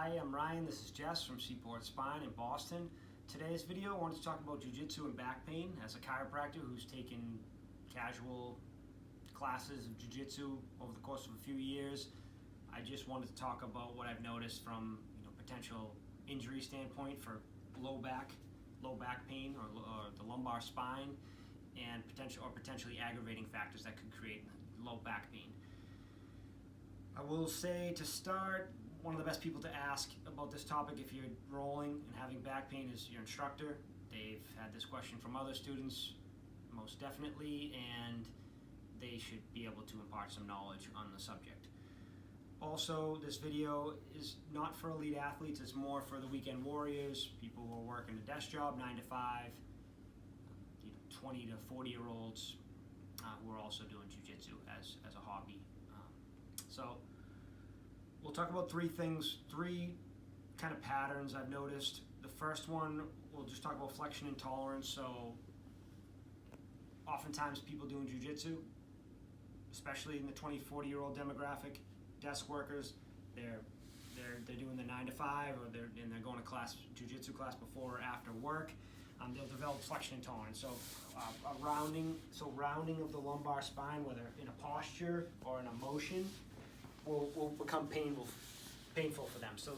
Hi, I'm Ryan. This is Jess from Seaport Spine in Boston. Today's video, I wanted to talk about jiu-jitsu and back pain. As a chiropractor who's taken casual classes of jiu-jitsu over the course of a few years, I just wanted to talk about what I've noticed from potential injury standpoint for low back pain or the lumbar spine, and potentially aggravating factors that could create low back pain. I will say to start, one of the best people to ask about this topic if you're rolling and having back pain is your instructor. They've had this question from other students, most definitely, and they should be able to impart some knowledge on the subject. Also, this video is not for elite athletes, it's more for the weekend warriors, people who are working a desk job, 9 to 5, 20 to 40-year-olds who are also doing jiu-jitsu as a hobby. So we'll talk about three kind of patterns I've noticed. The first one, we'll just talk about flexion intolerance. So oftentimes people doing jiu-jitsu, especially in the 20, 40-year-old demographic, desk workers, they're doing the 9 to 5, or they're going to jiu-jitsu class before or after work. They'll develop flexion intolerance. So rounding of the lumbar spine, whether in a posture or in a motion, will become painful for them. So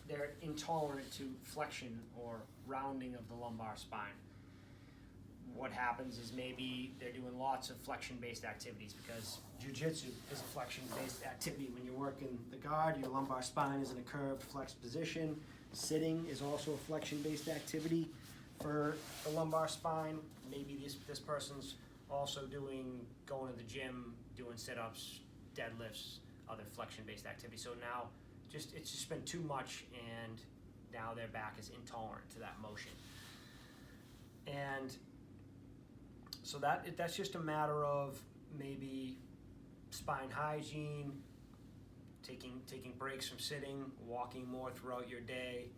they're intolerant to flexion or rounding of the lumbar spine. What happens is maybe they're doing lots of flexion-based activities, because jiu-jitsu is a flexion-based activity. When you're working the guard, your lumbar spine is in a curved flexed position. Sitting is also a flexion-based activity for the lumbar spine. Maybe this person's also going to the gym, doing sit-ups, deadlifts, other flexion-based activities. So now it's just been too much, and now their back is intolerant to that motion. And so that's just a matter of maybe spine hygiene, taking breaks from sitting, walking more throughout your day.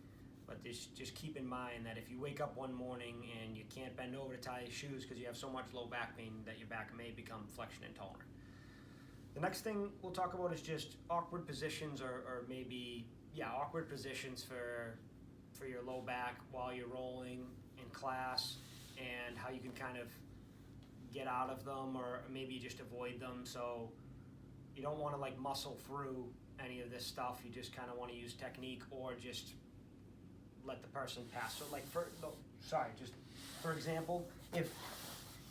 But just keep in mind that if you wake up one morning and you can't bend over to tie your shoes because you have so much low back pain, that your back may become flexion intolerant. The next thing we'll talk about is just awkward positions, or maybe awkward positions for your low back while you're rolling in class, and how you can kind of get out of them, or maybe just avoid them. So you don't want to muscle through any of this stuff. You just kind of want to use technique, or just let the person pass. So for example, if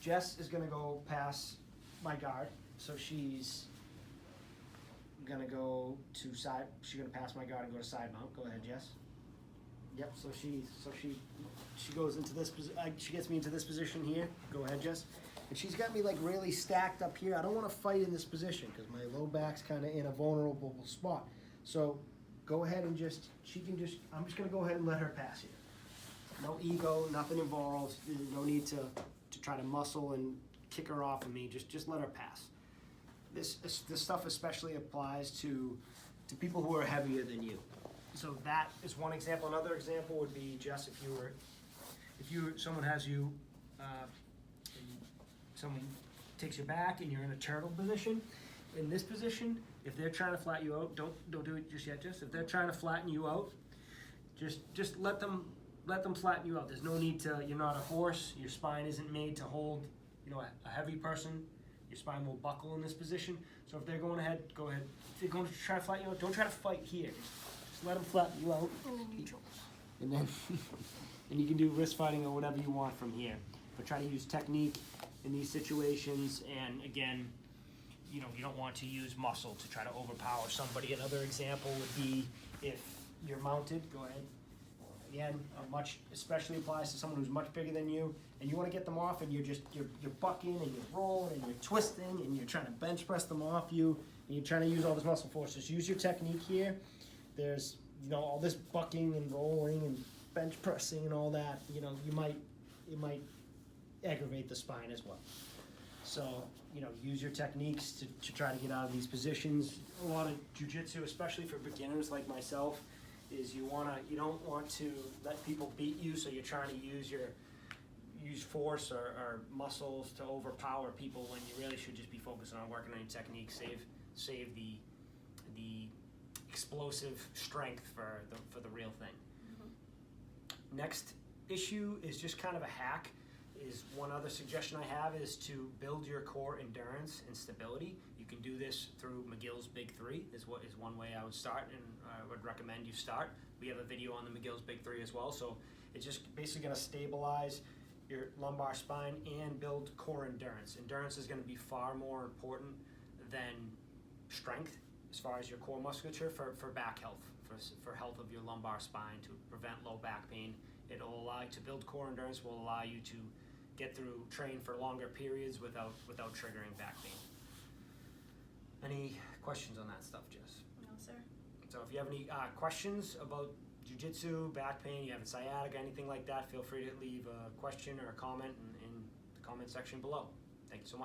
Jess is going to go pass my guard, so she's going to go to side, she's going to pass my guard and go to side mount. Go ahead, Jess. Yep, so she goes into this, she gets me into this position here. Go ahead, Jess. And she's got me really stacked up here. I don't want to fight in this position because my low back's kind of in a vulnerable spot. So go ahead and I'm just going to go ahead and let her pass here. No ego, nothing involved. No need to try to muscle and kick her off of me. Just let her pass. This stuff especially applies to people who are heavier than you. So that is one example. Another example would be, Jess, someone has you, someone takes your back and you're in a turtle position. In this position, if they're trying to flatten you out, don't do it just yet, Jess. If they're trying to flatten you out, just let them flatten you out. There's no need to. You're not a horse. Your spine isn't made to hold, a heavy person. Your spine will buckle in this position. So if they're going ahead, go ahead. If they're going to try to flatten you out, don't try to fight here. Just let them flatten you out. And then and you can do wrist fighting or whatever you want from here. But try to use technique in these situations. And again, you don't want to use muscle to try to overpower somebody. Another example would be if you're mounted. Go ahead. Again, especially applies to someone who's much bigger than you, and you want to get them off, and you're bucking and you're rolling and you're twisting and you're trying to bench press them off you, and you're trying to use all this muscle force. Just use your technique here. There's all this bucking and rolling and bench pressing and all that. It might aggravate the spine as well. So use your techniques to try to get out of these positions. A lot of jiu-jitsu, especially for beginners like myself, is you don't want to let people beat you, so you're trying to use force or muscles to overpower people, when you really should just be focusing on working on your technique, save the explosive strength for the real thing. Next issue is just kind of a hack. Is one other suggestion I have is to build your core endurance and stability. You can do this through McGill's Big Three is one way I would start, and I would recommend you start. We have a video on the McGill's Big Three as well, so it's just basically going to stabilize your lumbar spine and build core endurance. Endurance is going to be far more important than strength as far as your core musculature for back health, for health of your lumbar spine, to prevent low back pain. It'll allow you to build core endurance, will allow you to get through, train for longer periods without triggering back pain. Any questions on that stuff, Jess? No, sir. So if you have any questions about jiu-jitsu, back pain, you have a sciatica, anything like that, feel free to leave a question or a comment in the comment section below. Thank you so much.